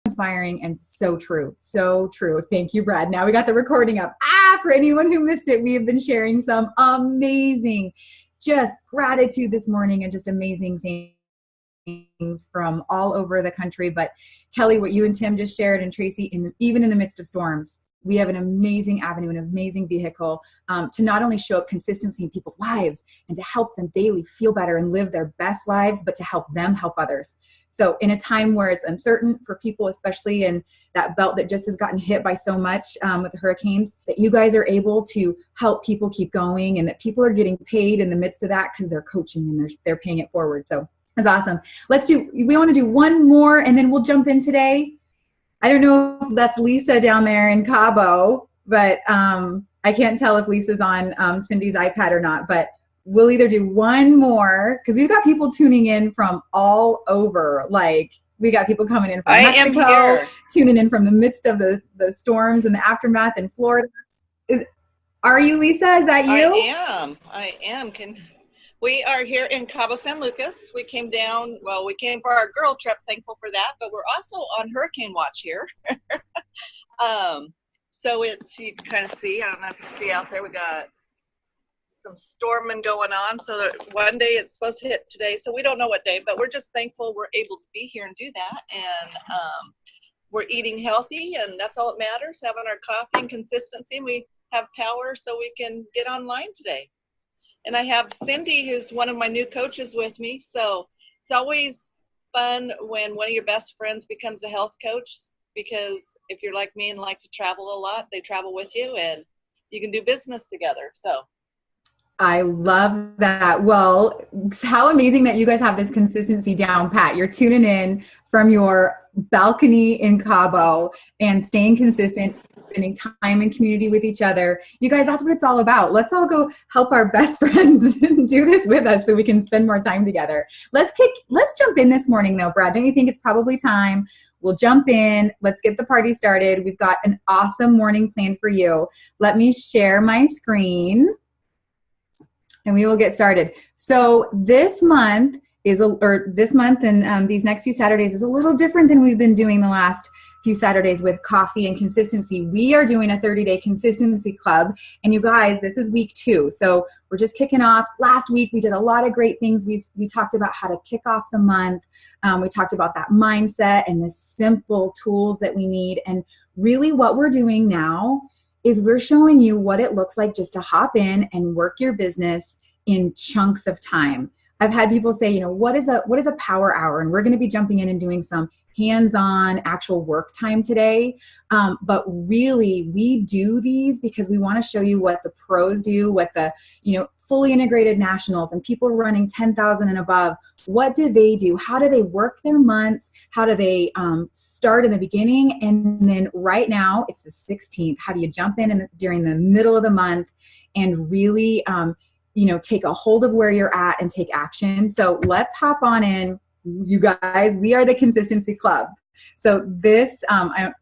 inspiring and so true. So true. Thank you, Brad. Now we got the recording up. For anyone who missed it, we have been sharing some amazing just gratitude this morning and just amazing things from all over the country. But Kelly, what you and Tim just shared, and Tracy, even in the midst of storms, we have an amazing avenue, an amazing vehicle to not only show up consistency in people's lives and to help them daily feel better and live their best lives, but to help them help others. So in a time where it's uncertain for people, especially in that belt that just has gotten hit by so much with the hurricanes, that you guys are able to help people keep going and that people are getting paid in the midst of that because they're coaching and they're paying it forward. So it's awesome. We want to do one more and then we'll jump in today. I don't know if that's Lisa down there in Cabo, but I can't tell if Lisa's on Cindy's iPad or not, but we'll either do one more because we've got people tuning in from all over. Like we got people coming in from Mexico, tuning in from the midst of the storms and the aftermath in Florida. Are you, Lisa? Is that you? I am. We are here in Cabo San Lucas. We came down, we came for our girl trip, thankful for that, but we're also on hurricane watch here. So you can kind of see, I don't know if you can see out there, we got some storming going on. So that one day it's supposed to hit today. So we don't know what day, but we're just thankful we're able to be here and do that. And we're eating healthy and that's all that matters, having our coffee and consistency. We have power so we can get online today. And I have Cindy, who's one of my new coaches with me. So it's always fun when one of your best friends becomes a health coach, because if you're like me and like to travel a lot, they travel with you and you can do business together. So I love that. Well, how amazing that you guys have this consistency down pat. You're tuning in from your balcony in Cabo and staying consistent, spending time in community with each other. You guys, that's what it's all about. Let's all go help our best friends do this with us so we can spend more time together. Let's jump in this morning though, Brad. Don't you think it's probably time? We'll jump in. Let's get the party started. We've got an awesome morning planned for you. Let me share my screen and we will get started. So this month and these next few Saturdays is a little different than we've been doing the last few Saturdays with coffee and consistency. We are doing a 30-day consistency club. And you guys, this is week 2. So we're just kicking off. Last week, we did a lot of great things. We talked about how to kick off the month. We talked about that mindset and the simple tools that we need. And really what we're doing now is we're showing you what it looks like just to hop in and work your business in chunks of time. I've had people say, what is a power hour? And we're going to be jumping in and doing some hands-on actual work time today. But really, we do these because we want to show you what the pros do, what the, fully integrated nationals and people running 10,000 and above, what do they do? How do they work their months? How do they start in the beginning? And then right now, it's the 16th. How do you jump in during the middle of the month and really, take a hold of where you're at and take action? So let's hop on in. You guys, we are the Consistency Club. So this,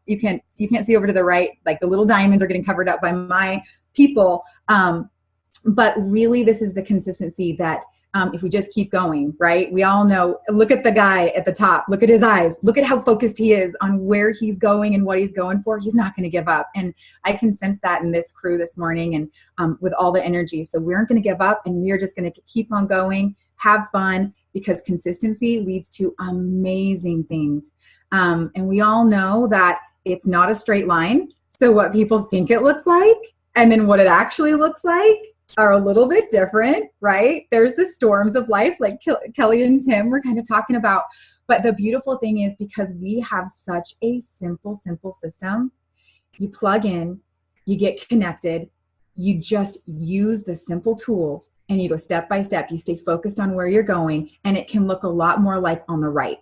you can't see over to the right, like the little diamonds are getting covered up by my people. But really, this is the consistency that if we just keep going, right? We all know, look at the guy at the top, look at his eyes, look at how focused he is on where he's going and what he's going for. He's not going to give up. And I can sense that in this crew this morning and with all the energy. So we aren't going to give up and we're just going to keep on going, have fun, because consistency leads to amazing things. And we all know that it's not a straight line. So what people think it looks like and then what it actually looks like are a little bit different, right? There's the storms of life like Kelly and Tim were kind of talking about. But the beautiful thing is because we have such a simple system, you plug in, you get connected, you just use the simple tools and you go step by step. You stay focused on where you're going, and it can look a lot more like on the right,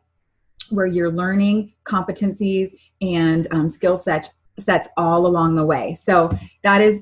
where you're learning competencies and skill sets all along the way. So that is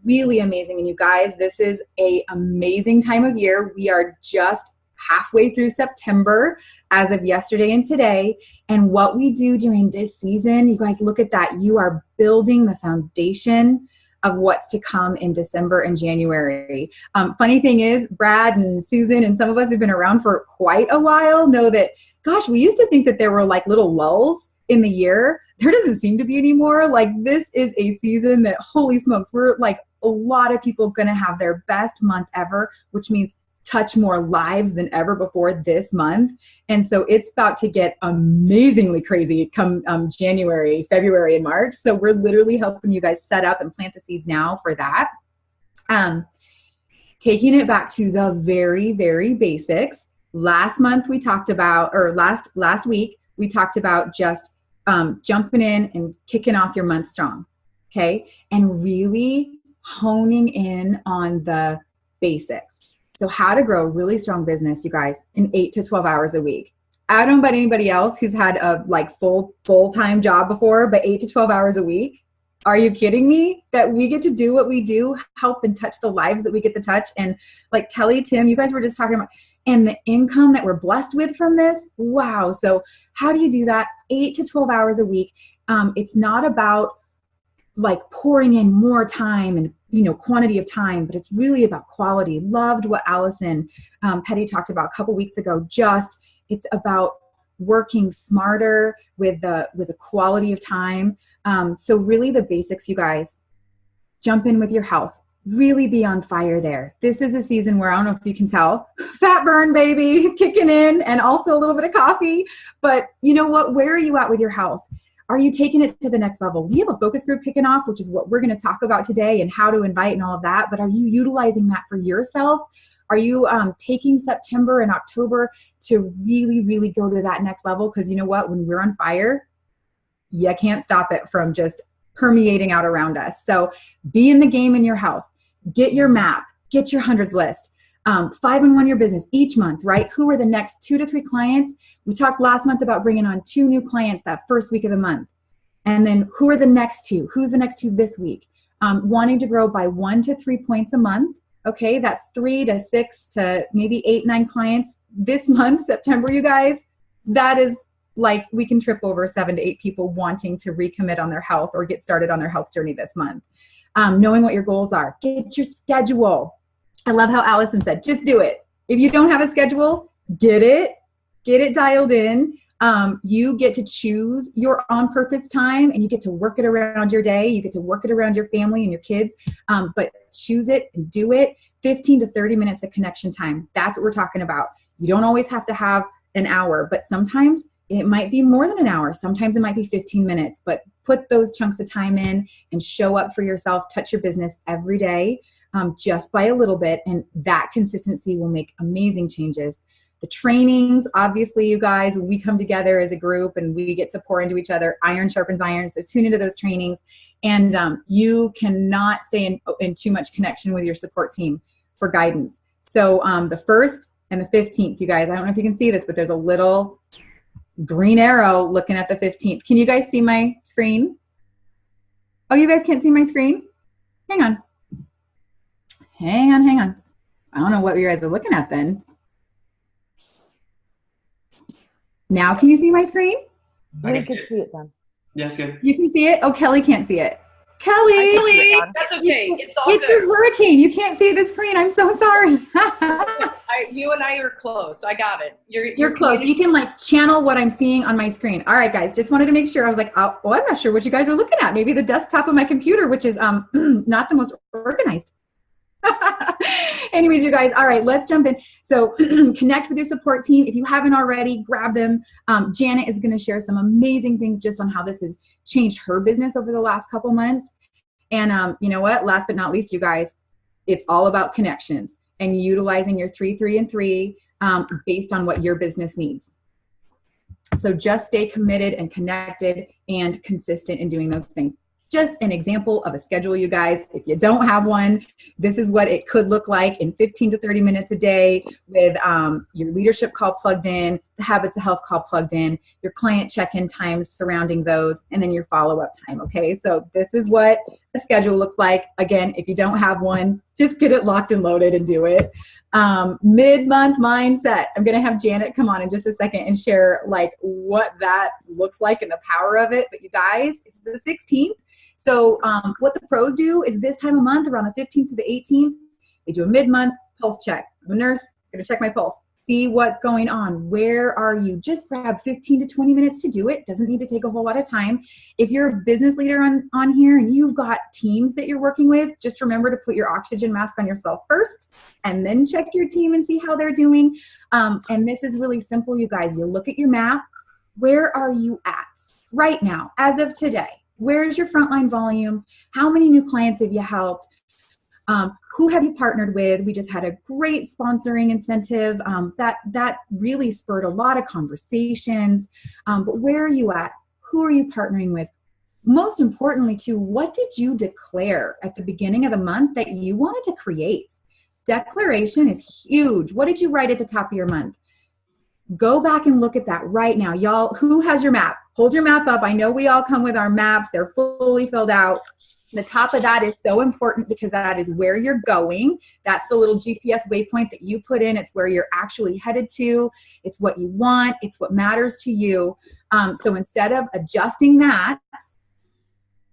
really amazing. And you guys, this is an amazing time of year. We are just halfway through September as of yesterday and today. And what we do during this season, you guys look at that. You are building the foundation of what's to come in December and January. Funny thing is, Brad and Susan and some of us who've been around for quite a while know that, gosh, we used to think that there were like little lulls in the year, there doesn't seem to be anymore. Like this is a season that, holy smokes, we're like a lot of people going to have their best month ever, which means touch more lives than ever before this month. And so it's about to get amazingly crazy come January, February, and March. So we're literally helping you guys set up and plant the seeds now for that. Taking it back to the very, very basics. Last month we talked about, or last week, we talked about just jumping in and kicking off your month strong, okay? And really honing in on the basics. So how to grow a really strong business, you guys, in 8 to 12 hours a week. I don't know about anybody else who's had a like full-time job before, but 8 to 12 hours a week. Are you kidding me? That we get to do what we do, help and touch the lives that we get to touch. And like Kelly, Tim, you guys were just talking about, and the income that we're blessed with from this. Wow. So how do you do that? 8 to 12 hours a week. It's not about like pouring in more time and, you know, quantity of time, but it's really about quality. Loved what Allison Petty talked about a couple weeks ago. Just, it's about working smarter with the quality of time. So really the basics, you guys, jump in with your health, really be on fire there. This is a season where, I don't know if you can tell, fat burn, baby, kicking in, and also a little bit of coffee. But you know what, where are you at with your health? Are you taking it to the next level? We have a focus group kicking off, which is what we're going to talk about today and how to invite and all of that. But are you utilizing that for yourself? Are you taking September and October to really, really go to that next level? Because you know what, when we're on fire, you can't stop it from just permeating out around us. So be in the game in your health. Get your map. Get your hundreds list. 5-in-1 your business each month, right? Who are the next 2 to 3 clients? We talked last month about bringing on 2 new clients that first week of the month. And then who are the next 2? Who's the next 2 this week? Wanting to grow by 1 to 3 points a month. Okay, that's 3 to 6 to maybe 8, 9 clients this month, September, you guys. That is like, we can trip over 7 to 8 people wanting to recommit on their health or get started on their health journey this month. Knowing what your goals are. Get your schedule. I love how Allison said, just do it. If you don't have a schedule, get it dialed in. You get to choose your on-purpose time and you get to work it around your day. You get to work it around your family and your kids, but choose it and do it. 15 to 30 minutes of connection time. That's what we're talking about. You don't always have to have an hour, but sometimes it might be more than an hour. Sometimes it might be 15 minutes, but put those chunks of time in and show up for yourself, touch your business every day, just by a little bit. And that consistency will make amazing changes. The trainings, obviously, you guys, when we come together as a group and we get to pour into each other, iron sharpens iron. So tune into those trainings. And you cannot stay in too much connection with your support team for guidance. So the 1st and the 15th, you guys, I don't know if you can see this, but there's a little green arrow looking at the 15th. Can you guys see my screen? Oh, you guys can't see my screen? Hang on. Hang on. I don't know what you guys are looking at then. Now can you see my screen? We can see it, Dan. Yeah, it's good. You can see it? Oh, Kelly can't see it. Kelly! That's okay. It's all It's good. a hurricane. You can't see the screen. I'm so sorry. You and I are close. I got it. You're close. You can like channel what I'm seeing on my screen. All right, guys. Just wanted to make sure. I was like, oh, well, I'm not sure what you guys are looking at. Maybe the desktop of my computer, which is not the most organized. Anyways, you guys, all right, let's jump in. So connect with your support team. If you haven't already, grab them. Janet is going to share some amazing things just on how this has changed her business over the last couple months. And you know what? Last but not least, you guys, it's all about connections and utilizing your 3, 3, and 3 based on what your business needs. So just stay committed and connected and consistent in doing those things. Just an example of a schedule, you guys. If you don't have one, this is what it could look like in 15 to 30 minutes a day with your leadership call plugged in, the habits of health call plugged in, your client check-in times surrounding those, and then your follow-up time, okay? So this is what a schedule looks like. Again, if you don't have one, just get it locked and loaded and do it. Mid-month mindset. I'm going to have Janet come on in just a second and share like what that looks like and the power of it. But you guys, it's the 16th. So what the pros do is this time of month, around the 15th to the 18th, they do a mid-month pulse check. I'm a nurse, going to check my pulse. see what's going on. Where are you? Just grab 15 to 20 minutes to do it. Doesn't need to take a whole lot of time. If you're a business leader on here and you've got teams that you're working with, just remember to put your oxygen mask on yourself first and then check your team and see how they're doing. And this is really simple, you guys. You look at your map. Where are you at right now, as of today? Where's your frontline volume? How many new clients have you helped? Who have you partnered with? We just had a great sponsoring incentive that really spurred a lot of conversations. But where are you at? Who are you partnering with? Most importantly, too, what did you declare at the beginning of the month that you wanted to create? Declaration is huge. What did you write at the top of your month? Go back and look at that right now. Y'all, who has your map? Hold your map up. I know we all come with our maps. They're fully filled out. The top of that is so important because that is where you're going. That's the little GPS waypoint that you put in. It's where you're actually headed to. It's what you want. It's what matters to you. So instead of adjusting that,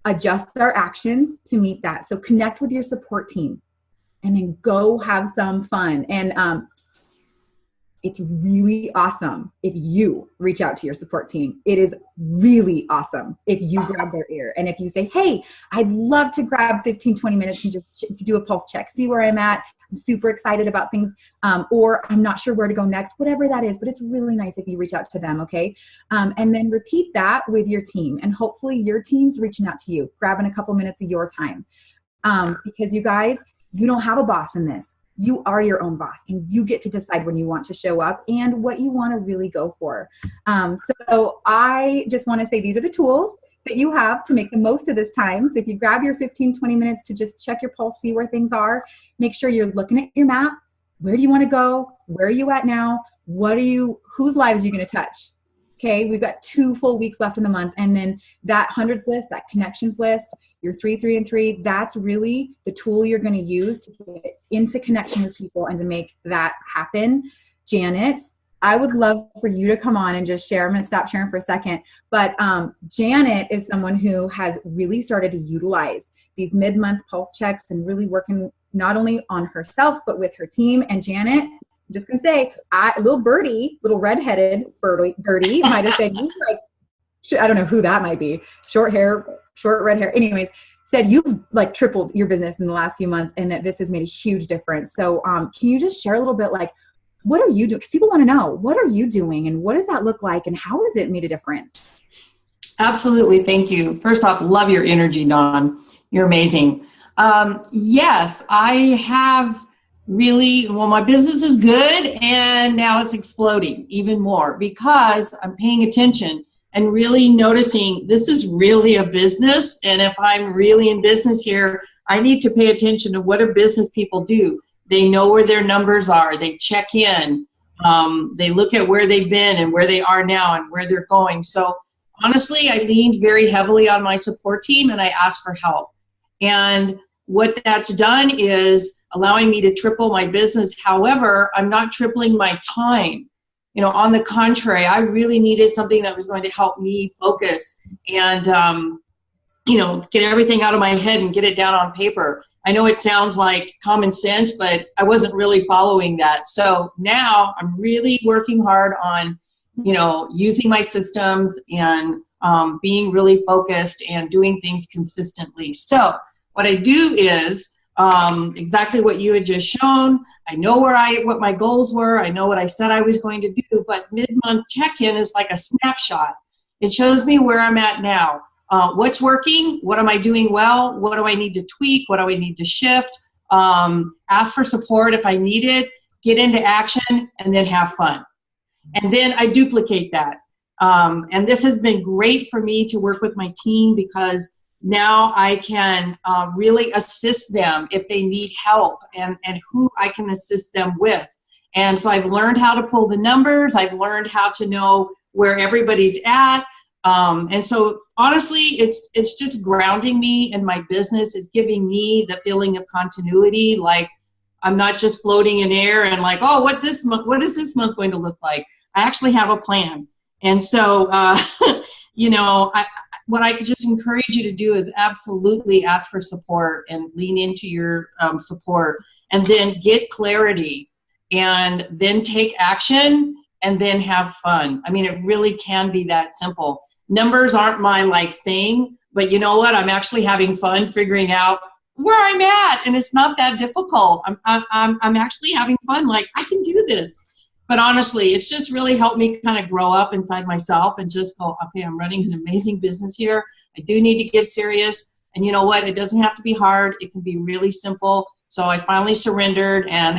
adjust our actions to meet that. So connect with your support team and then go have some fun. And it's really awesome if you reach out to your support team. It is really awesome if you grab their ear. And if you say, hey, I'd love to grab 15, 20 minutes and just do a pulse check, see where I'm at. I'm super excited about things. Or I'm not sure where to go next, whatever that is. But it's really nice if you reach out to them, okay? And then repeat that with your team. And hopefully your team's reaching out to you, grabbing a couple minutes of your time. Because you guys, you don't have a boss in this. You are your own boss and you get to decide when you want to show up and what you want to really go for. So I just want to say these are the tools that you have to make the most of this time. So if you grab your 15, 20 minutes to just check your pulse, see where things are, make sure you're looking at your map. Where do you want to go? Where are you at now? Whose lives are you going to touch? Okay, we've got 2 full weeks left in the month. And then that hundreds list, that connections list, your 3, 3, and 3, that's really the tool you're going to use to get into connection with people and to make that happen. Janet, I would love for you to come on and just share. I'm going to stop sharing for a second. But Janet is someone who has really started to utilize these mid-month pulse checks and really working not only on herself, but with her team. And Janet, I'm just going to say, little birdie, little redheaded birdie might have said, I don't know who that might be. Short hair, short red hair. Anyways, said you've like tripled your business in the last few months and that this has made a huge difference. So can you just share a little bit like, what are you doing? Because people want to know, what are you doing and what does that look like and how has it made a difference? Absolutely. Thank you. First off, love your energy, Dawn. You're amazing. Yes, I have really, well, my business is good and now it's exploding even more because I'm paying attention and really noticing this is really a business. And if I'm really in business here, I need to pay attention to what do business people do. They know where their numbers are. They check in. They look at where they've been and where they are now and where they're going. So honestly, I leaned very heavily on my support team and I asked for help. And what that's done is allowing me to triple my business. However, I'm not tripling my time. You know, on the contrary, I really needed something that was going to help me focus and, you know, get everything out of my head and get it down on paper. I know it sounds like common sense, but I wasn't really following that. So now I'm really working hard on, you know, using my systems and being really focused and doing things consistently. So what I do is exactly what you had just shown. I know what my goals were. I know what I said I was going to do, but mid-month check-in is like a snapshot. It shows me where I'm at now. What's working? What am I doing well? What do I need to tweak? What do I need to shift? Ask for support if I need it, get into action, and then have fun. And then I duplicate that. And this has been great for me to work with my team because now I can really assist them if they need help and who I can assist them with. And so I've learned how to pull the numbers. I've learned how to know where everybody's at. And so honestly, it's just grounding me in my business. It's giving me the feeling of continuity. Like I'm not just floating in air and like, oh, what is this month going to look like? I actually have a plan. And so, you know, what I could just encourage you to do is absolutely ask for support and lean into your support and then get clarity and then take action and then have fun. I mean, it really can be that simple. Numbers aren't my like thing, but you know what? I'm actually having fun figuring out where I'm at, and it's not that difficult. I'm actually having fun. Like, I can do this. But honestly, it's just really helped me kind of grow up inside myself and just go, okay, I'm running an amazing business here. I do need to get serious. And you know what? It doesn't have to be hard. It can be really simple. So I finally surrendered, and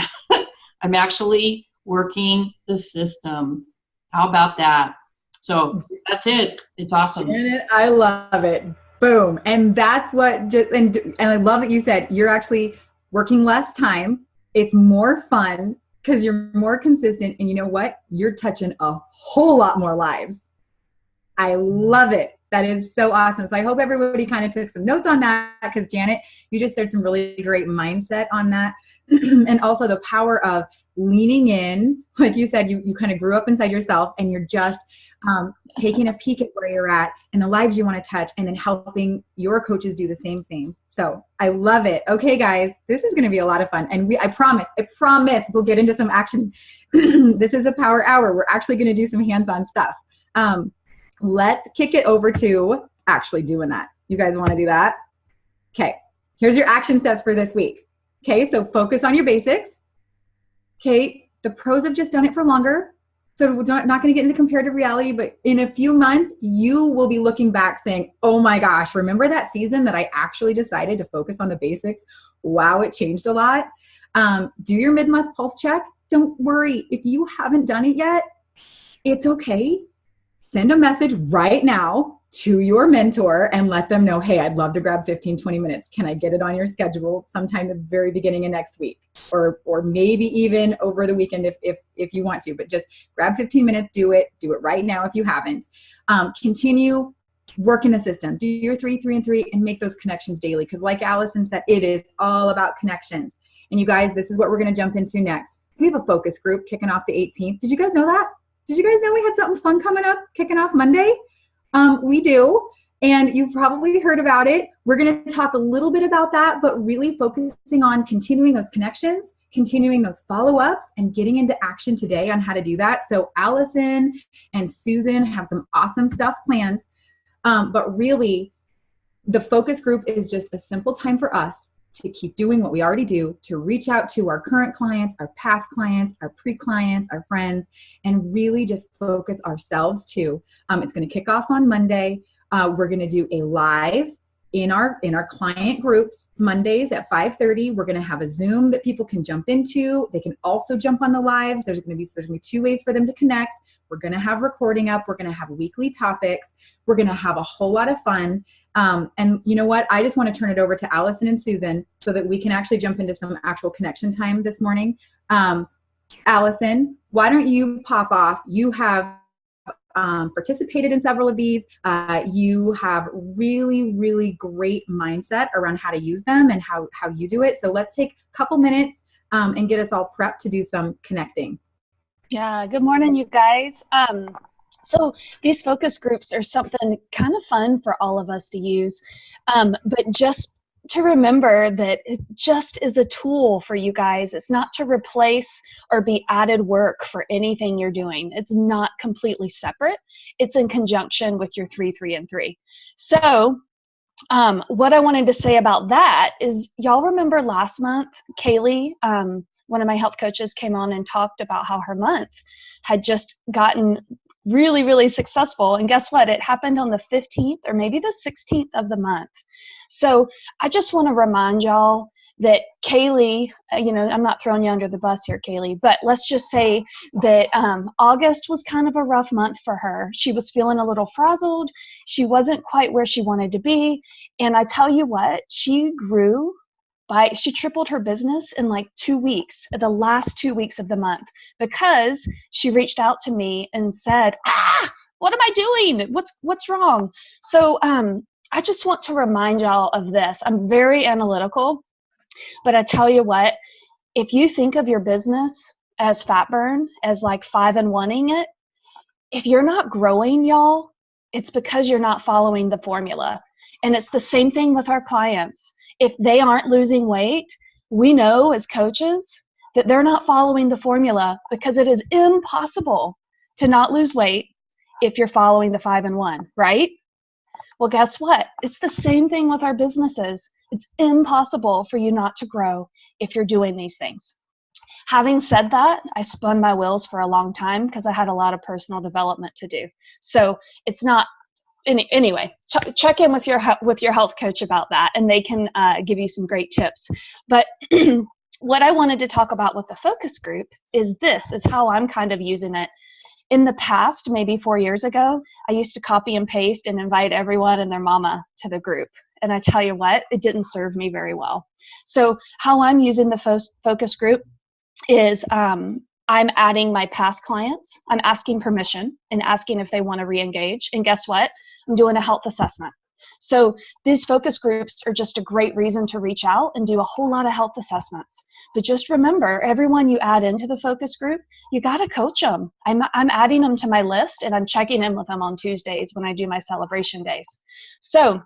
I'm actually working the systems. How about that? So that's it. It's awesome. Janet, I love it. Boom. And that's what, and I love that you said you're actually working less time. It's more fun because you're more consistent. And you know what? You're touching a whole lot more lives. I love it. That is so awesome. So I hope everybody kind of took some notes on that, because Janet, you just shared some really great mindset on that. And also the power of leaning in. Like you said, you kind of grew up inside yourself, and you're just taking a peek at where you're at and the lives you want to touch, and then helping your coaches do the same thing. So I love it. Okay, guys, this is going to be a lot of fun. And I promise we'll get into some action. This is a power hour. We're actually going to do some hands-on stuff. Let's kick it over to actually doing that. You guys want to do that? Okay, here's your action steps for this week. Okay, so focus on your basics. Okay, the pros have just done it for longer. So we're not going to get into comparative reality, but in a few months, you will be looking back saying, oh my gosh, remember that season that I actually decided to focus on the basics? Wow, it changed a lot. Do your mid-month pulse check. Don't worry. If you haven't done it yet, it's okay. Send a message right now to your mentor and let them know, hey, I'd love to grab 15, 20 minutes. Can I get it on your schedule sometime at the very beginning of next week? Or maybe even over the weekend if you want to, but just grab 15 minutes, do it right now if you haven't. Continue working the system. Do your 3, 3, and 3 and make those connections daily. Because like Allison said, it is all about connections. And you guys, this is what we're going to jump into next. We have a focus group kicking off the 18th. Did you guys know that? Did you guys know we had something fun coming up, kicking off Monday? We do, and you've probably heard about it. We're going to talk a little bit about that, but really focusing on continuing those connections, continuing those follow-ups, and getting into action today on how to do that. So Allison and Susan have some awesome stuff planned, but really the focus group is just a simple time for us to keep doing what we already do, to reach out to our current clients, our past clients, our pre-clients, our friends, and really just focus ourselves too. It's going to kick off on Monday. We're going to do a live in our client groups Mondays at 5:30. We're going to have a Zoom that people can jump into. They can also jump on the lives. There's going to be 2 ways for them to connect. We're going to have recording up. We're going to have weekly topics. We're going to have a whole lot of fun. And you know what? I just want to turn it over to Allison and Susan so that we can actually jump into some actual connection time this morning. Allison, why don't you pop off? You have participated in several of these. You have really, really great mindset around how to use them and how you do it. So let's take a couple minutes and get us all prepped to do some connecting. Yeah, good morning, you guys. So these focus groups are something kind of fun for all of us to use, but just to remember that it just is a tool for you guys. It's not to replace or be added work for anything you're doing. It's not completely separate. It's in conjunction with your 3, 3, and 3. So what I wanted to say about that is, y'all remember last month, Kaylee, one of my health coaches, came on and talked about how her month had just gotten really, really successful. And guess what? It happened on the 15th or maybe the 16th of the month. So I just want to remind y'all that Kaylee, I'm not throwing you under the bus here, Kaylee, but let's just say that August was kind of a rough month for her. She was feeling a little frazzled. She wasn't quite where she wanted to be. And I tell you what, she tripled her business in like 2 weeks, the last 2 weeks of the month, because she reached out to me and said, what am I doing? What's wrong? So I just want to remind y'all of this. I'm very analytical, but I tell you what, if you think of your business as fat burn, as like 5 and 1-ing it, if you're not growing, y'all, it's because you're not following the formula. And it's the same thing with our clients. If they aren't losing weight, we know as coaches that they're not following the formula, because it is impossible to not lose weight if you're following the 5 and 1, right? Well, guess what? It's the same thing with our businesses. It's impossible for you not to grow if you're doing these things. Having said that, I spun my wheels for a long time because I had a lot of personal development to do. So it's not, anyway, check in with your health coach about that, and they can give you some great tips. But what I wanted to talk about with the focus group is how I'm kind of using it. In the past, maybe 4 years ago, I used to copy and paste and invite everyone and their mama to the group. And I tell you what, it didn't serve me very well. So how I'm using the focus group is I'm adding my past clients. I'm asking permission and asking if they want to re-engage. And guess what? I'm doing a health assessment. So these focus groups are just a great reason to reach out and do a whole lot of health assessments. But just remember, everyone you add into the focus group, you got to coach them. I'm adding them to my list, and I'm checking in with them on Tuesdays when I do my celebration days. So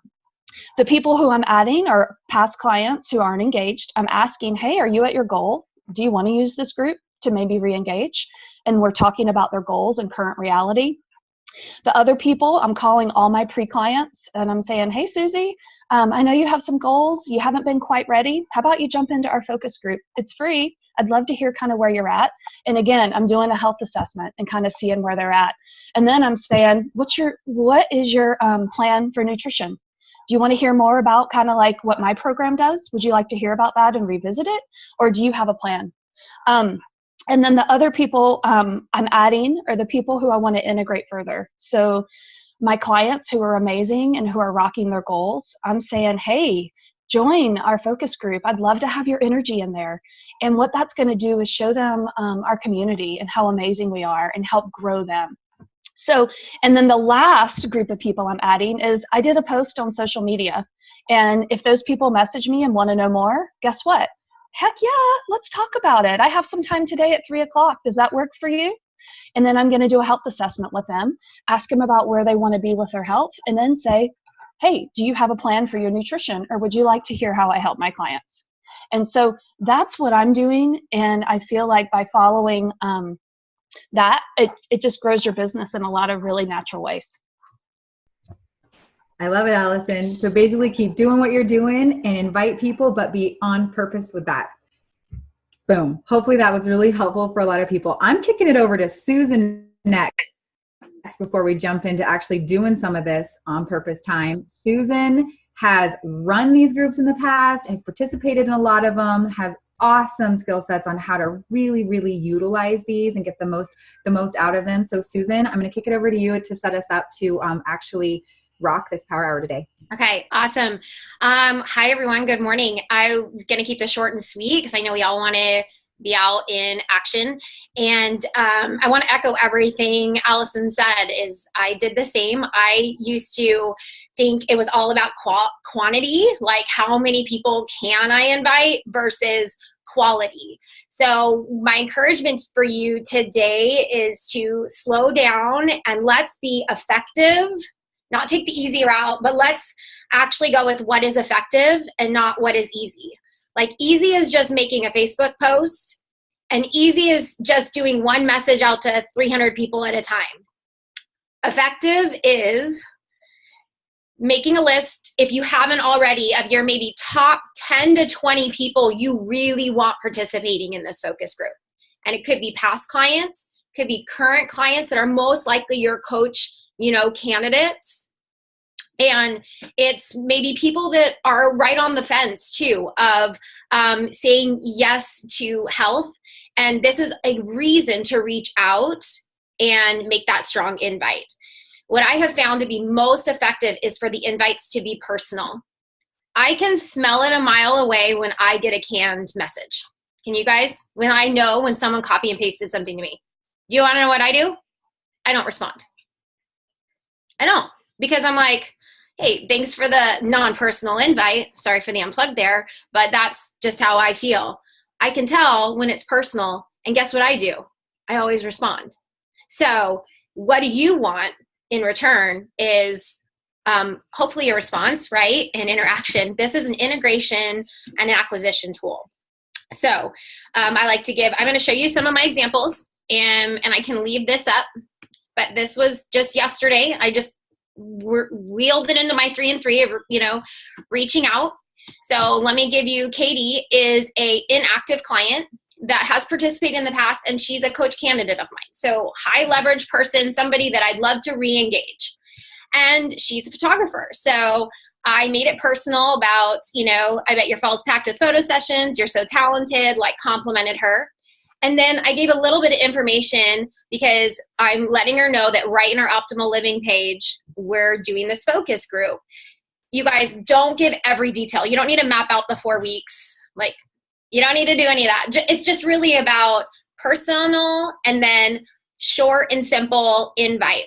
the people who I'm adding are past clients who aren't engaged. I'm asking, hey, are you at your goal? Do you want to use this group to maybe re-engage? And we're talking about their goals and current reality. The other people, I'm calling all my pre-clients and I'm saying, hey, Susie, I know you have some goals. You haven't been quite ready. How about you jump into our focus group? It's free. I'd love to hear kind of where you're at. And again, I'm doing a health assessment and kind of seeing where they're at. And then I'm saying, what is your plan for nutrition? Do you want to hear more about kind of like what my program does? Would you like to hear about that and revisit it? Or do you have a plan? And then the other people I'm adding are the people who I want to integrate further. So my clients who are amazing and who are rocking their goals, I'm saying, hey, join our focus group. I'd love to have your energy in there. And what that's going to do is show them our community and how amazing we are and help grow them. So, and then the last group of people I'm adding is I did a post on social media. And if those people message me and want to know more, guess what? Heck yeah, let's talk about it. I have some time today at 3:00. Does that work for you? And then I'm going to do a health assessment with them, ask them about where they want to be with their health, and then say, hey, do you have a plan for your nutrition, or would you like to hear how I help my clients? And so that's what I'm doing. And I feel like by following that, it just grows your business in a lot of really natural ways. I love it, Allison. So basically keep doing what you're doing and invite people, but be on purpose with that. Boom. Hopefully that was really helpful for a lot of people. I'm kicking it over to Susan next before we jump into actually doing some of this on purpose time. Susan has run these groups in the past, has participated in a lot of them, has awesome skill sets on how to really, really utilize these and get the most out of them. So Susan, I'm going to kick it over to you to set us up to actually rock this power hour today. Okay, awesome. Hi, everyone. Good morning. I'm going to keep this short and sweet because I know we all want to be out in action. And I want to echo everything Allison said. Is I did the same. I used to think it was all about quantity, like how many people can I invite versus quality. So my encouragement for you today is to slow down and let's be effective. Not take the easy route, but let's actually go with what is effective and not what is easy. Like easy is just making a Facebook post, and easy is just doing one message out to 300 people at a time. Effective is making a list, if you haven't already, of your maybe top 10 to 20 people you really want participating in this focus group. And it could be past clients, could be current clients that are most likely your coach candidates. And it's maybe people that are right on the fence too of saying yes to health. And this is a reason to reach out and make that strong invite. What I have found to be most effective is for the invites to be personal. I can smell it a mile away when I get a canned message. Can you guys? When I know when someone copy and pasted something to me. Do you want to know what I do? I don't respond. I don't, because I'm like, hey, thanks for the non-personal invite. Sorry for the unplugged there, but that's just how I feel. I can tell when it's personal, and guess what I do? I always respond. So what do you want in return is hopefully a response, right? And interaction. This is an integration and acquisition tool. So I like to give, I'm going to show you some of my examples, and I can leave this up, but this was just yesterday. I just wheeled it into my 3 and 3 of, reaching out. So let me give you, Katie is a inactive client that has participated in the past, and she's a coach candidate of mine. So high leverage person, somebody that I'd love to re-engage. And she's a photographer. So I made it personal about, I bet your fall's packed with photo sessions. You're so talented, like complimented her. And then I gave a little bit of information because I'm letting her know that right in our Optimal Living page, we're doing this focus group. You guys, don't give every detail. You don't need to map out the 4 weeks. Like, you don't need to do any of that. It's just really about personal and then short and simple invite.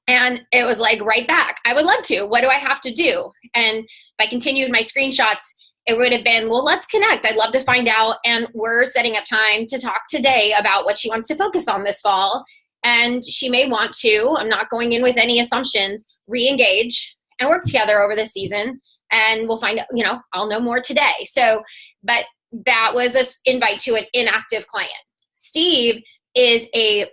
And it was like right back. I would love to. What do I have to do? And if I continued my screenshots, it would have been, well, let's connect. I'd love to find out. And we're setting up time to talk today about what she wants to focus on this fall. And she may want to, I'm not going in with any assumptions, re-engage and work together over this season. And we'll find out, I'll know more today. So, but that was an invite to an inactive client. Steve is a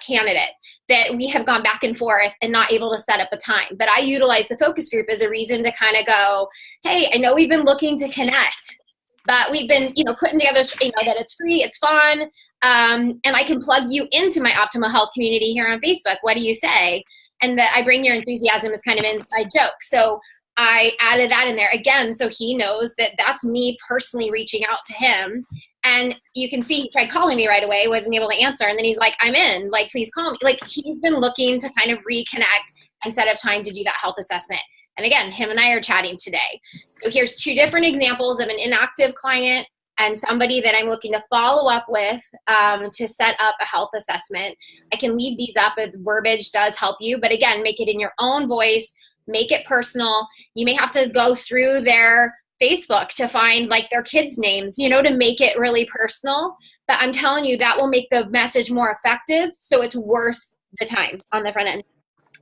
candidate that we have gone back and forth and not able to set up a time. But I utilize the focus group as a reason to kind of go, hey, I know we've been looking to connect, but we've been, putting together, that it's free, it's fun, and I can plug you into my Optimal Health community here on Facebook. What do you say? And that I bring your enthusiasm as kind of an inside joke. So I added that in there again, so he knows that that's me personally reaching out to him. And you can see he tried calling me right away, wasn't able to answer. And then he's like, I'm in, please call me. He's been looking to kind of reconnect and set up time to do that health assessment. And again, him and I are chatting today. So here's 2 different examples of an inactive client and somebody that I'm looking to follow up with to set up a health assessment. I can leave these up if verbiage does help you. But again, make it in your own voice, make it personal. You may have to go through their Facebook to find their kids' names, to make it really personal. But I'm telling you, that will make the message more effective. So it's worth the time on the front end.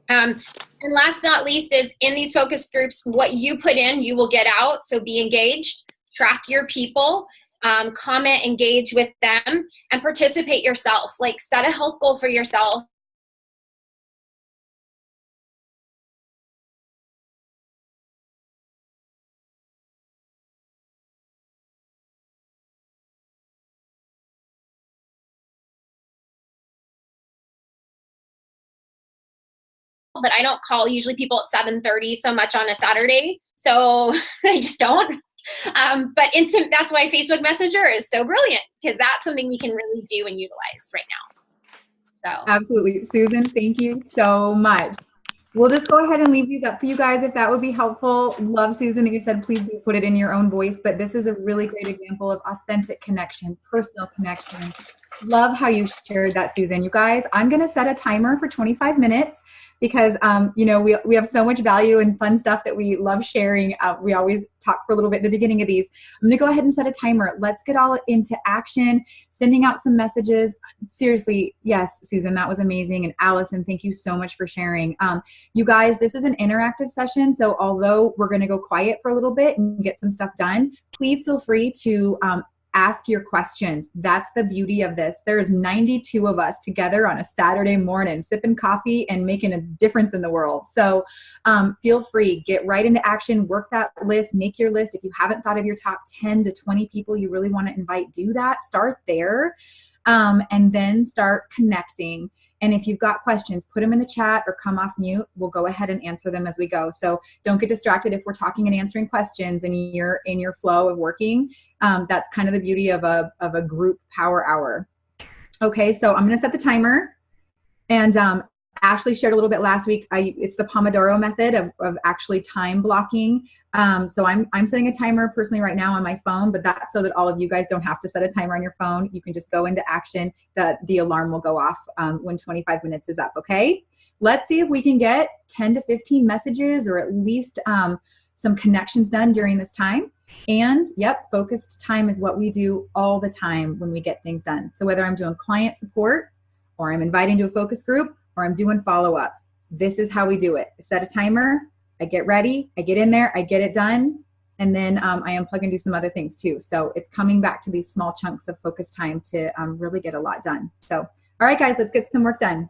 And last but not least is in these focus groups, what you put in, you will get out. So be engaged, track your people, comment, engage with them, and participate yourself. Set a health goal for yourself. But I don't call usually people at 7:30 so much on a Saturday. So I just don't. But that's why Facebook Messenger is so brilliant, because that's something we can really do and utilize right now. So Absolutely. Susan, thank you so much. We'll just go ahead and leave these up for you guys if that would be helpful. Love, Susan, like you said, please do put it in your own voice, but this is a really great example of authentic connection, personal connection. Love how you shared that, Susan. You guys, I'm going to set a timer for 25 minutes because, we have so much value and fun stuff that we love sharing. We always talk for a little bit at the beginning of these. I'm going to go ahead and set a timer. Let's get all into action, sending out some messages. Seriously, yes, Susan, that was amazing. And Allison, thank you so much for sharing. You guys, this is an interactive session. So although we're going to go quiet for a little bit and get some stuff done, please feel free to ask your questions. That's the beauty of this. There's 92 of us together on a Saturday morning, sipping coffee and making a difference in the world. So feel free, get right into action, work that list, make your list. If you haven't thought of your top 10 to 20 people you really want to invite, do that. Start there and then start connecting. And if you've got questions, put them in the chat or come off mute. We'll go ahead and answer them as we go. So don't get distracted if we're talking and answering questions and you're in your flow of working. That's kind of the beauty of a group power hour. Okay, so I'm going to set the timer. And Ashley shared a little bit last week. It's the Pomodoro method of actually time blocking. So I'm setting a timer personally right now on my phone, but that's so that all of you guys don't have to set a timer on your phone. You can just go into action. The alarm will go off when 25 minutes is up, okay? Let's see if we can get 10 to 15 messages or at least some connections done during this time. And yep, focused time is what we do all the time when we get things done. So whether I'm doing client support or I'm inviting to a focus group or I'm doing follow-ups, this is how we do it. I set a timer, I get ready, I get in there, I get it done, And then I unplug and do some other things too. So it's coming back to these small chunks of focus time to really get a lot done. So, all right, guys, let's get some work done.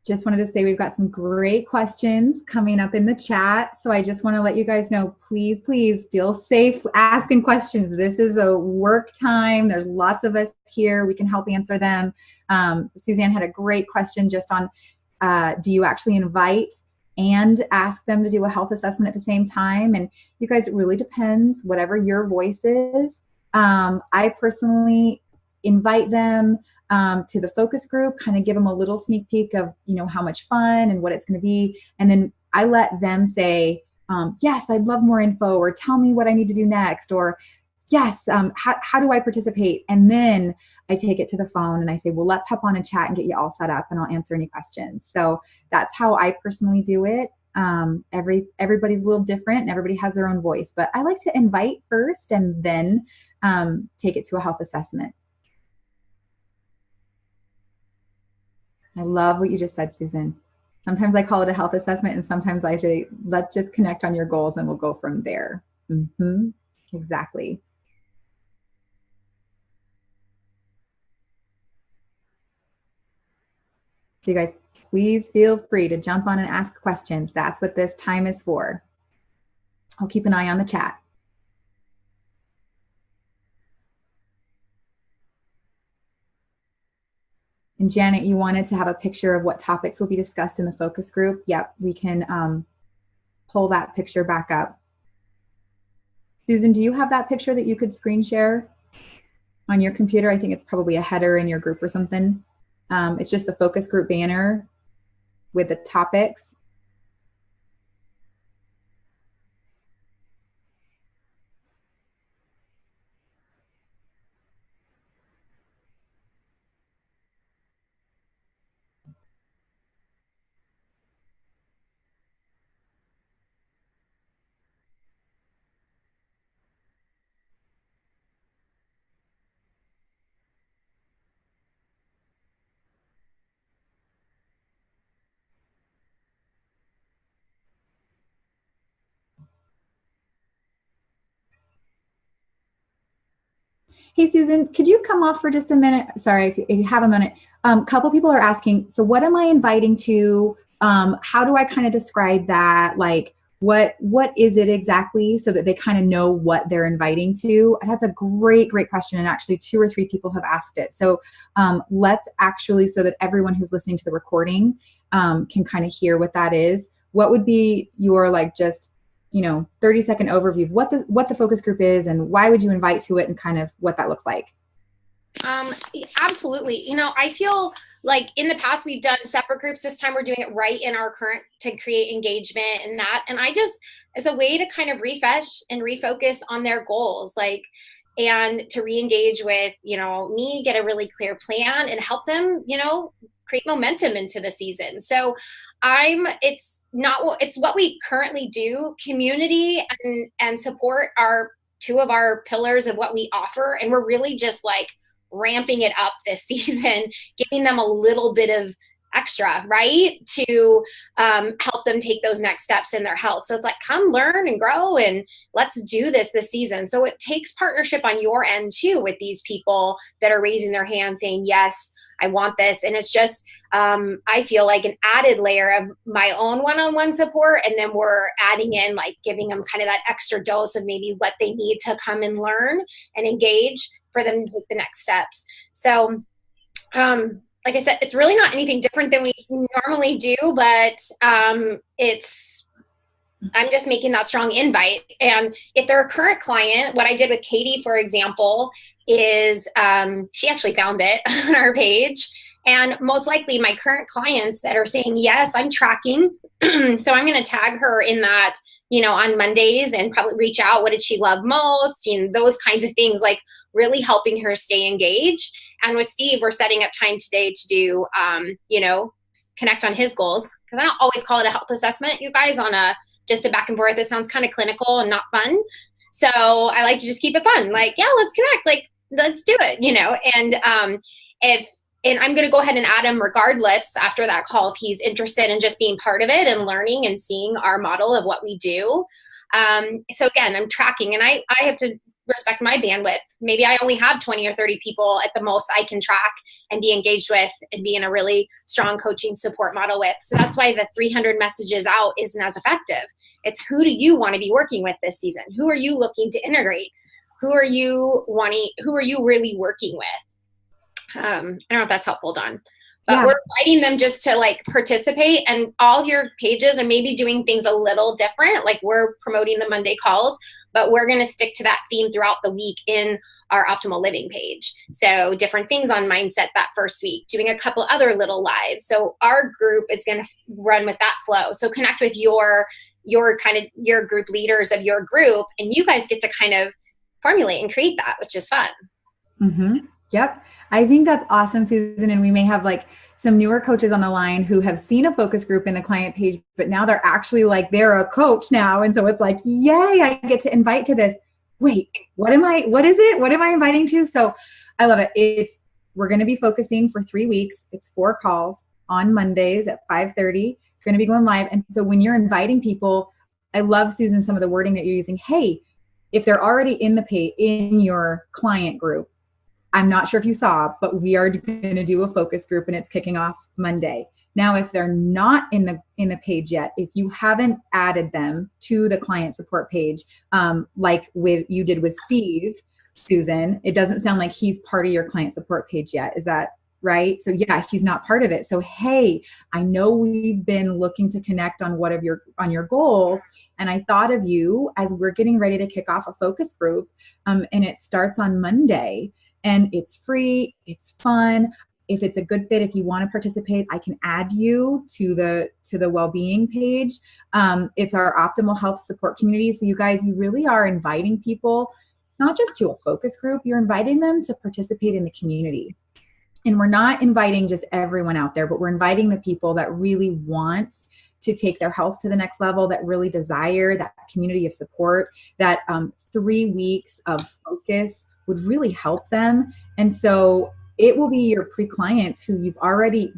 just wanted to say we've got some great questions coming up in the chat. So I just want to let you guys know, please, please feel safe asking questions. This is a work time. There's lots of us here. We can help answer them. Suzanne had a great question just on, do you actually invite and ask them to do a health assessment at the same time? And you guys, it really depends, whatever your voice is. I personally invite them to the focus group, kind of give them a little sneak peek of, how much fun and what it's going to be. And then I let them say, yes, I'd love more info, or tell me what I need to do next, or yes, how do I participate? And then I take it to the phone and I say, well, let's hop on a chat and get you all set up and I'll answer any questions. So that's how I personally do it. Everybody's a little different and everybody has their own voice, but I like to invite first and then take it to a health assessment. I love what you just said, Susan. Sometimes I call it a health assessment and sometimes I say, let's just connect on your goals and we'll go from there. Exactly. So you guys, please feel free to jump on and ask questions. That's what this time is for. I'll keep an eye on the chat. And Janet, you wanted to have a picture of what topics will be discussed in the focus group. Yep, we can pull that picture back up. Susan, do you have that picture that you could screen share on your computer? I think it's probably a header in your group or something. It's just the focus group banner with the topics. Hey, Susan, could you come off for just a minute? Sorry, if you have a minute. A couple people are asking, so what am I inviting to? How do I kind of describe that? Like, what is it exactly, so that they kind of know what they're inviting to? That's a great question. And actually 2 or 3 people have asked it. So let's actually, so that everyone who's listening to the recording can kind of hear what that is. What would be your, like, just 30-second overview of what the focus group is and why would you invite to it and kind of what that looks like? Absolutely. I feel like in the past we've done separate groups. This time we're doing it right in our current to create engagement and that. And I just, as a way to kind of refresh and refocus on their goals, and to re-engage with, me, get a really clear plan and help them, create momentum into the season. So it's what we currently do. Community and support are 2 of our pillars of what we offer. And we're really just ramping it up this season, giving them a little bit of extra, right, to help them take those next steps in their health. So it's come learn and grow and let's do this season. So it takes partnership on your end too with these people that are raising their hand saying, yes, I want this. And it's just, I feel like an added layer of my own one-on-one support. And then we're adding in, giving them kind of that extra dose of maybe what they need to come and learn and engage for them to take the next steps. So, like I said, it's really not anything different than we normally do, but I'm just making that strong invite. And if they're a current client, what I did with Katie, for example, is she actually found it on our page. And most likely my current clients that are saying, yes, I'm tracking. So I'm going to tag her in that, on Mondays and probably reach out. What did she love most? Those kinds of things, really helping her stay engaged. And with Steve, we're setting up time today to do, connect on his goals. Because I don't always call it a health assessment, you guys, on just a back and forth. It sounds kind of clinical and not fun. So I like to just keep it fun. Yeah, let's connect. Let's do it, And I'm going to go ahead and add him regardless after that call if he's interested in just being part of it and learning and seeing our model of what we do. So again, I'm tracking, and I have to respect my bandwidth. Maybe I only have 20 or 30 people at the most I can track and be engaged with and be in a really strong coaching support model with. So that's why the 300 messages out isn't as effective. It's who do you want to be working with this season? Who are you looking to integrate? Who are you really working with? I don't know if that's helpful, Dawn. But we're inviting them just to like participate, and all your pages are maybe doing things a little different. Like we're promoting the Monday calls, but we're going to stick to that theme throughout the week in our optimal living page. So different things on mindset that first week, doing a couple other little lives. So our group is going to run with that flow. So connect with your group leaders of your group, and you guys get to kind of formulate and create that, which is fun. Mm-hmm. Yep. I think that's awesome, Susan. And we may have like some newer coaches on the line who have seen a focus group in the client page, but now they're actually like, they're a coach now. And so it's like, yay, I get to invite to this. Wait, what is it? What am I inviting to? So I love it. We're going to be focusing for 3 weeks. It's 4 calls on Mondays at 5:30. It's going to be going live. And so when you're inviting people, I love, Susan, some of the wording that you're using. Hey, if they're already in your client group, I'm not sure if you saw, but we are going to do a focus group and it's kicking off Monday. Now, if they're not in the page yet, if you haven't added them to the client support page, like you did with Steve, Susan, it doesn't sound like he's part of your client support page yet. Is that right? So yeah, he's not part of it. So, hey, I know we've been looking to connect on your goals. And I thought of you as we're getting ready to kick off a focus group. And it starts on Monday. And it's free, it's fun. If it's a good fit, if you want to participate, I can add you to the well-being page. It's our optimal health support community. So you guys, you really are inviting people, not just to a focus group, you're inviting them to participate in the community. And we're not inviting just everyone out there, but we're inviting the people that really want to take their health to the next level, that really desire that community of support, that 3 weeks of focus would really help them. And so it will be your pre-clients who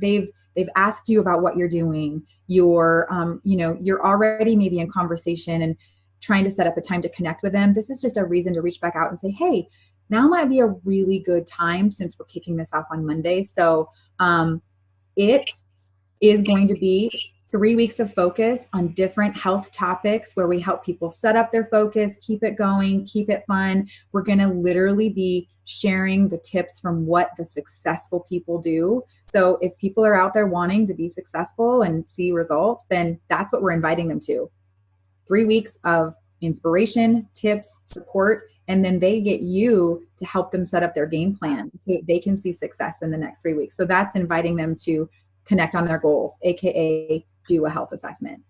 they've asked you about what you're doing. You're already maybe in conversation and trying to set up a time to connect with them. This is just a reason to reach back out and say, hey, now might be a really good time since we're kicking this off on Monday. So it is going to be 3 weeks of focus on different health topics where we help people set up their focus, keep it going, keep it fun. We're going to literally be sharing the tips from what the successful people do. So if people are out there wanting to be successful and see results, then that's what we're inviting them to. 3 weeks of inspiration, tips, support, and then they get you to help them set up their game plan so they can see success in the next 3 weeks. So that's inviting them to connect on their goals, AKA do a health assessment.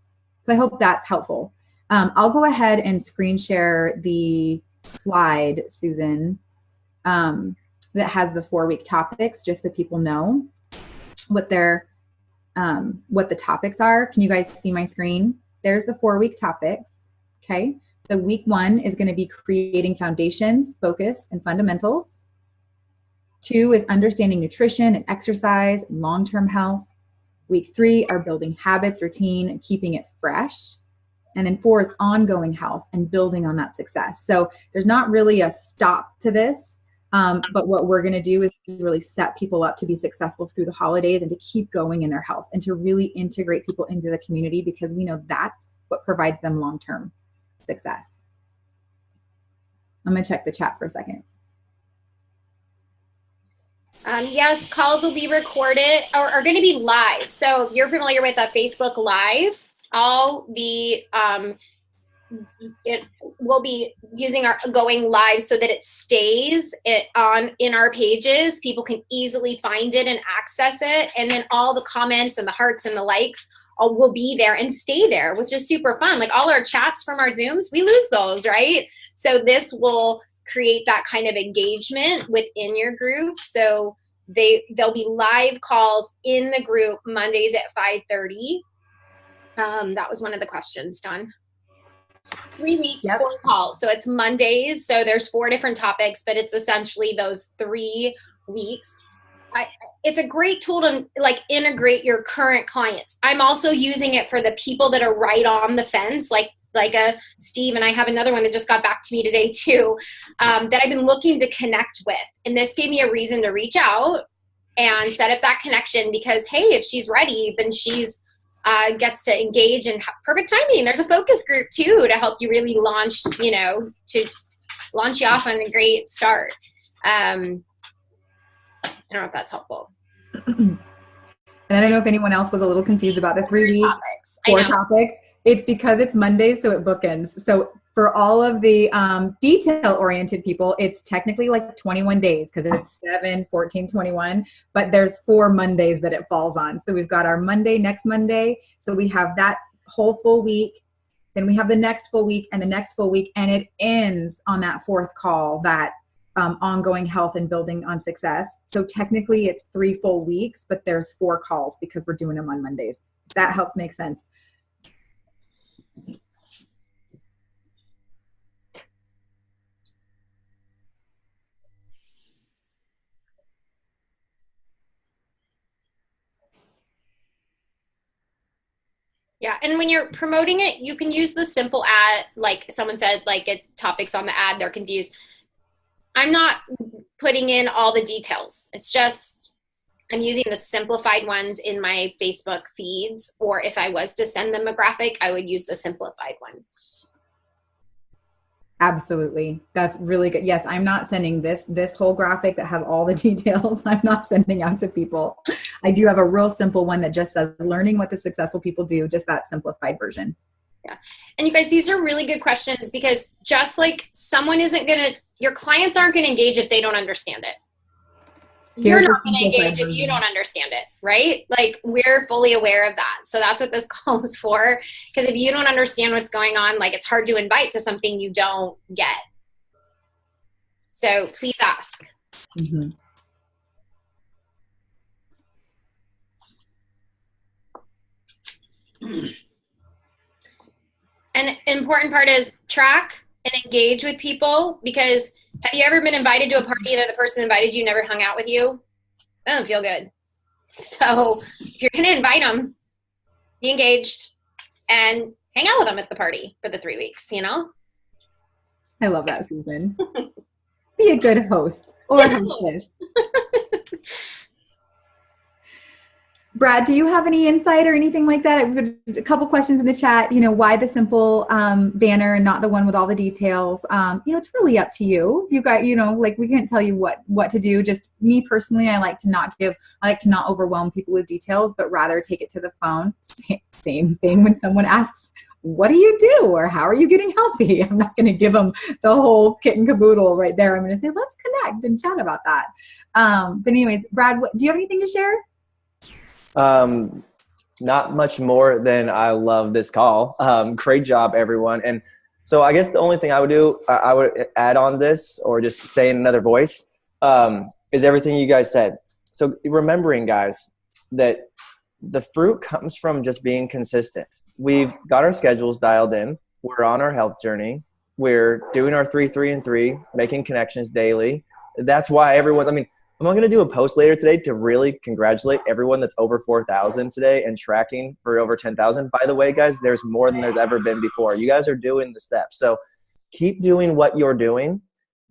So I hope that's helpful. I'll go ahead and screen share the slide, Susan, that has the 4-week topics, just so people know what the topics are. Can you guys see my screen? There's the 4-week topics. Okay. So week 1 is going to be creating foundations, focus, and fundamentals. 2 is understanding nutrition and exercise and long-term health. Week 3 are building habits, routine, and keeping it fresh. And then 4 is ongoing health and building on that success. So there's not really a stop to this, but what we're going to do is really set people up to be successful through the holidays and to keep going in their health and to really integrate people into the community, because we know that's what provides them long-term success. I'm going to check the chat for a second. Yes, calls will be recorded or are going to be live. So if you're familiar with a Facebook Live, it will be using our going live so that it stays in our pages. People can easily find it and access it. And then all the comments and the hearts and the likes will be there and stay there, which is super fun. Like all our chats from our Zooms, we lose those, right? So this will create that kind of engagement within your group. So there'll be live calls in the group Mondays at 5:30. That was one of the questions, Dawn. 3 weeks, Yep. 4 calls. So it's Mondays. So there's 4 different topics, but it's essentially those 3 weeks. It's a great tool to like integrate your current clients. I'm also using it for the people that are right on the fence. Like like a Steve, and I have another one that just got back to me today too, that I've been looking to connect with. And this gave me a reason to reach out and set up that connection because, hey, if she's ready, then she's gets to engage in perfect timing. There's a focus group too to help you really launch, to launch you off on a great start. I don't know if that's helpful. And I don't know if anyone else was a little confused about the 3 weeks, topics. 4 topics. It's because it's Mondays, so it bookends. So for all of the detail-oriented people, it's technically like 21 days because it's 7, 14, 21. But there's 4 Mondays that it falls on. So we've got our Monday, next Monday. So we have that whole full week. Then we have the next full week and the next full week. And it ends on that 4th call, that ongoing health and building on success. So technically it's 3 full weeks, but there's 4 calls because we're doing them on Mondays. That helps make sense. Yeah, and when you're promoting it, you can use the simple ad, like someone said, like topics on the ad, they're confused. I'm not putting in all the details. It's just, I'm using the simplified ones in my Facebook feeds, or if I was to send them a graphic, I would use the simplified one. Absolutely. That's really good. Yes, I'm not sending this whole graphic that has all the details. I'm not sending out to people. I do have a real simple one that just says learning what the successful people do, just that simplified version. Yeah. And you guys, these are really good questions because just like your clients aren't going to engage if they don't understand it. You're not going to engage if you don't understand it, right? Like we're fully aware of that. So that's what this call is for. Because if you don't understand what's going on, like it's hard to invite to something you don't get. So please ask. Mm-hmm. An important part is track and engage with people, because have you ever been invited to a party and the person invited you never hung out with you? That doesn't feel good. So if you're going to invite them, be engaged and hang out with them at the party for the 3 weeks, I love that, Susan. Be a good host or hostess. Brad, do you have any insight or anything like that? I've got a couple questions in the chat. Why the simple banner and not the one with all the details? It's really up to you. You got, like we can't tell you what to do. Just me personally, I like to not overwhelm people with details, but rather take it to the phone. Same thing when someone asks, what do you do? Or how are you getting healthy? I'm not going to give them the whole kit and caboodle right there. I'm going to say, let's connect and chat about that. But anyways, Brad, do you have anything to share? Not much more than I love this call. Great job, everyone. And so I guess the only thing I would do, I would add on this or just say in another voice, is everything you guys said. So remembering, guys, that the fruit comes from just being consistent. We've got our schedules dialed in. We're on our health journey. We're doing our 3, 3, and 3, making connections daily. That's why I'm going to do a post later today to really congratulate everyone that's over 4,000 today and tracking for over 10,000. By the way, guys, there's more than there's ever been before. You guys are doing the steps. So keep doing what you're doing.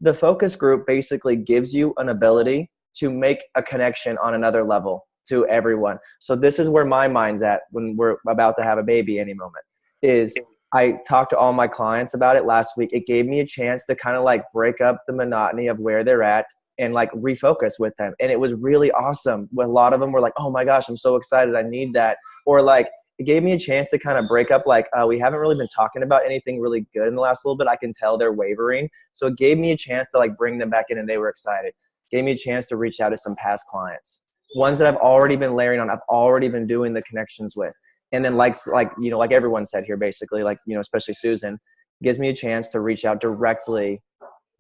The focus group basically gives you an ability to make a connection on another level to everyone. So this is where my mind's at when we're about to have a baby any moment. Is I talked to all my clients about it last week. It gave me a chance to kind of like break up the monotony of where they're at and like refocus with them. And it was really awesome. A lot of them were like, oh my gosh, I'm so excited. I need that. Or like, it gave me a chance to kind of break up like, we haven't really been talking about anything really good in the last little bit. I can tell they're wavering. So it gave me a chance to like bring them back in and they were excited. Gave me a chance to reach out to some past clients. Ones that I've already been layering on, I've already been doing the connections with. And then like everyone said here, basically, like, especially Susan, gives me a chance to reach out directly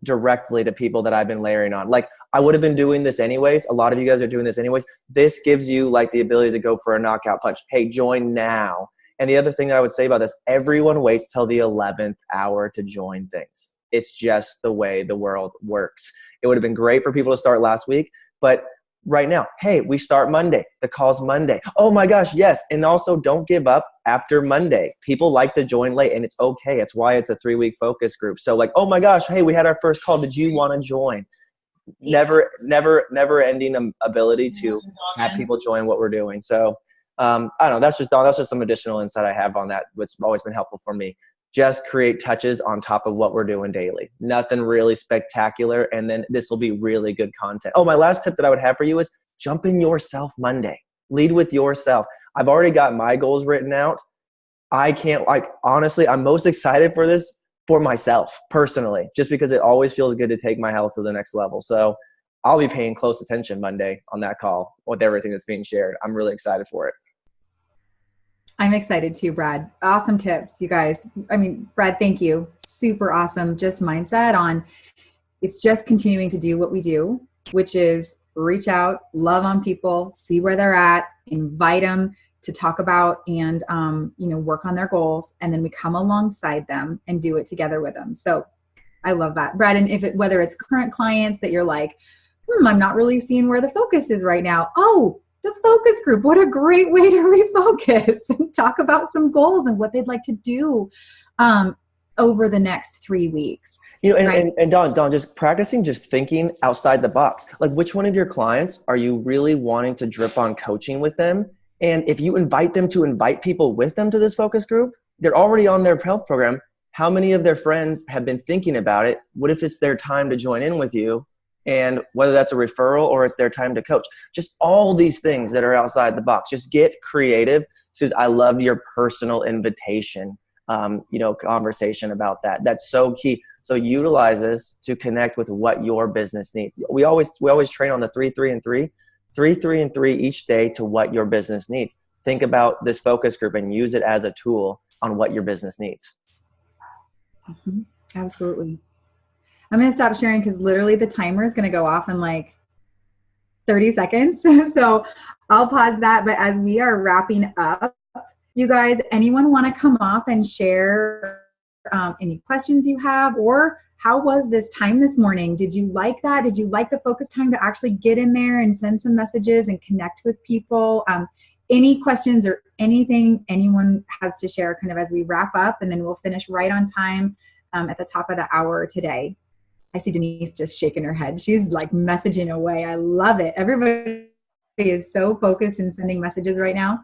to people that I've been layering on. Like I would have been doing this anyways. A lot of you guys are doing this anyways. This gives you like the ability to go for a knockout punch. Hey, join now. And the other thing that I would say about this, everyone waits till the 11th hour to join things. It's just the way the world works. It would have been great for people to start last week, but right now. Hey, we start Monday. The call's Monday. Oh my gosh, yes. And also don't give up after Monday. People like to join late, and it's okay. It's why it's a 3-week focus group. So like, oh my gosh, hey, we had our first call. Did you want to join? Never ending ability to have people join what we're doing. So I don't know. That's just some additional insight I have on that. What's always been helpful for me. Just create touches on top of what we're doing daily. Nothing really spectacular. And then this will be really good content. Oh, my last tip that I would have for you is jump in yourself Monday. Lead with yourself. I've already got my goals written out. Honestly, I'm most excited for this for myself personally, just because it always feels good to take my health to the next level. So I'll be paying close attention Monday on that call with everything that's being shared. I'm really excited for it. I'm excited too, Brad. Awesome tips, you guys. I mean, Brad, thank you. Super awesome. Just mindset on it's just continuing to do what we do, which is reach out, love on people, see where they're at, invite them to talk about and, work on their goals. And then we come alongside them and do it together with them. So I love that, Brad. And whether it's current clients that you're like, I'm not really seeing where the focus is right now. Oh, the focus group, what a great way to refocus and talk about some goals and what they'd like to do over the next 3 weeks. Right? And Dawn, just practicing, just thinking outside the box. Like, which one of your clients are you really wanting to drip on coaching with them? And if you invite them to invite people with them to this focus group, they're already on their health program. How many of their friends have been thinking about it? What if it's their time to join in with you? And whether that's a referral or it's their time to coach, just all these things that are outside the box. Just get creative. Suze, I love your personal invitation, conversation about that. That's so key. So utilize this to connect with what your business needs. We always train on the 3, 3, and 3. 3, 3, and 3 each day to what your business needs. Think about this focus group and use it as a tool on what your business needs. Mm-hmm. Absolutely. I'm going to stop sharing because literally the timer is going to go off in like 30 seconds. So I'll pause that. But as we are wrapping up, you guys, anyone want to come off and share any questions you have, or how was this time this morning? Did you like that? Did you like the focus time to actually get in there and send some messages and connect with people? Any questions or anything anyone has to share kind of as we wrap up, and then we'll finish right on time at the top of the hour today. I see Denise just shaking her head. She's like messaging away. I love it. Everybody is so focused and sending messages right now.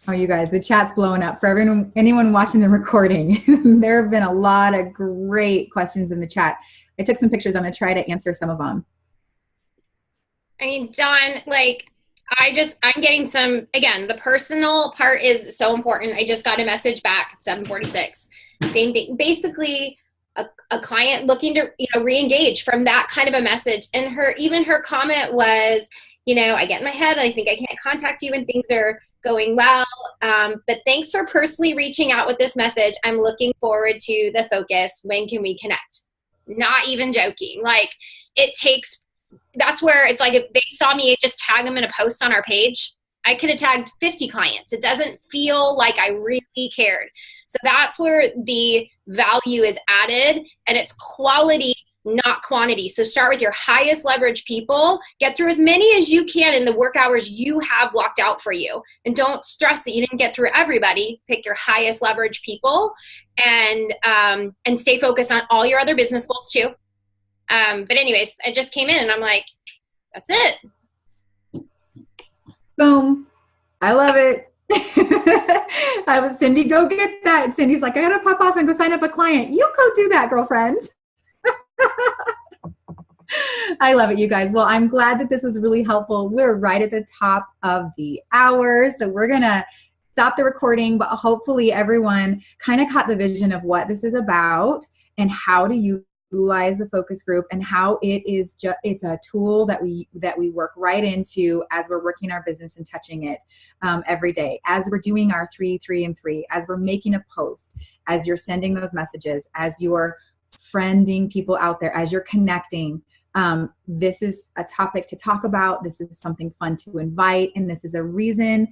Oh, you guys, the chat's blowing up. For anyone watching the recording, there have been a lot of great questions in the chat. I took some pictures. I'm going to try to answer some of them. I mean, Dawn, I'm getting some, again, the personal part is so important. I just got a message back at 7:46. Same thing. Basically, a client looking to, re-engage from that kind of a message. And her comment was, I get in my head and I think I can't contact you when things are going well. But thanks for personally reaching out with this message. I'm looking forward to the focus. When can we connect? Not even joking. That's where it's like, if they saw me just tag them in a post on our page, I could have tagged 50 clients. It doesn't feel like I really cared. So that's where the value is added, and it's quality, not quantity. So start with your highest leverage people, get through as many as you can in the work hours you have blocked out for you. And don't stress that you didn't get through everybody. Pick your highest leverage people and stay focused on all your other business goals too. But anyways, I just came in and I'm like, that's it. Boom. I love it. Cindy, go get that. Cindy's like, I got to pop off and go sign up a client. You go do that, girlfriend. I love it, you guys. Well, I'm glad that this was really helpful. We're right at the top of the hour, so we're going to stop the recording, but hopefully everyone kind of caught the vision of what this is about and how to utilize the focus group and how it's a tool that we work right into as we're working our business and touching it every day, as we're doing our 3, 3, and 3, as we're making a post, as you're sending those messages, as you're friending people out there, as you're connecting. This is a topic to talk about. This is something fun to invite, and this is a reason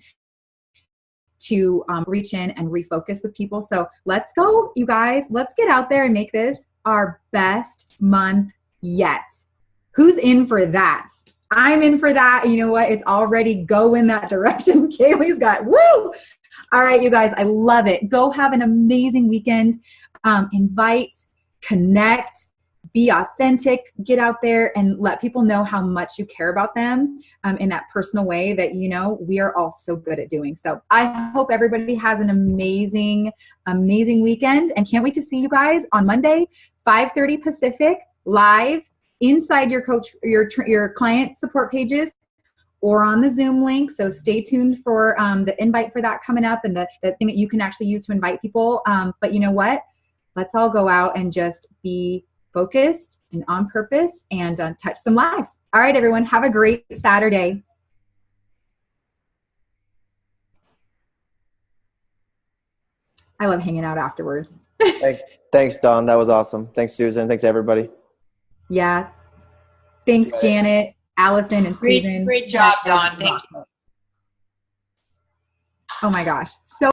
to reach in and refocus with people. So let's go, you guys. Let's get out there and make this our best month yet. Who's in for that? I'm in for that. You know what? It's already go in that direction. Kaylee's got, woo! All right, you guys, I love it. Go have an amazing weekend. Invite, connect, be authentic, get out there and let people know how much you care about them in that personal way that, you know, we are all so good at doing. So I hope everybody has an amazing, amazing weekend, and can't wait to see you guys on Monday, 5:30 Pacific, live inside your client support pages or on the Zoom link. So stay tuned for the invite for that coming up, and the thing that you can actually use to invite people. But you know what? Let's all go out and just be focused and on purpose and touch some lives. All right, everyone, have a great Saturday. I love hanging out afterwards. Thanks, Dawn. That was awesome. Thanks, Susan. Thanks, everybody. Yeah. Thanks, Janet, Allison, and Susan. Great job, Dawn. Thank you. Oh my gosh. So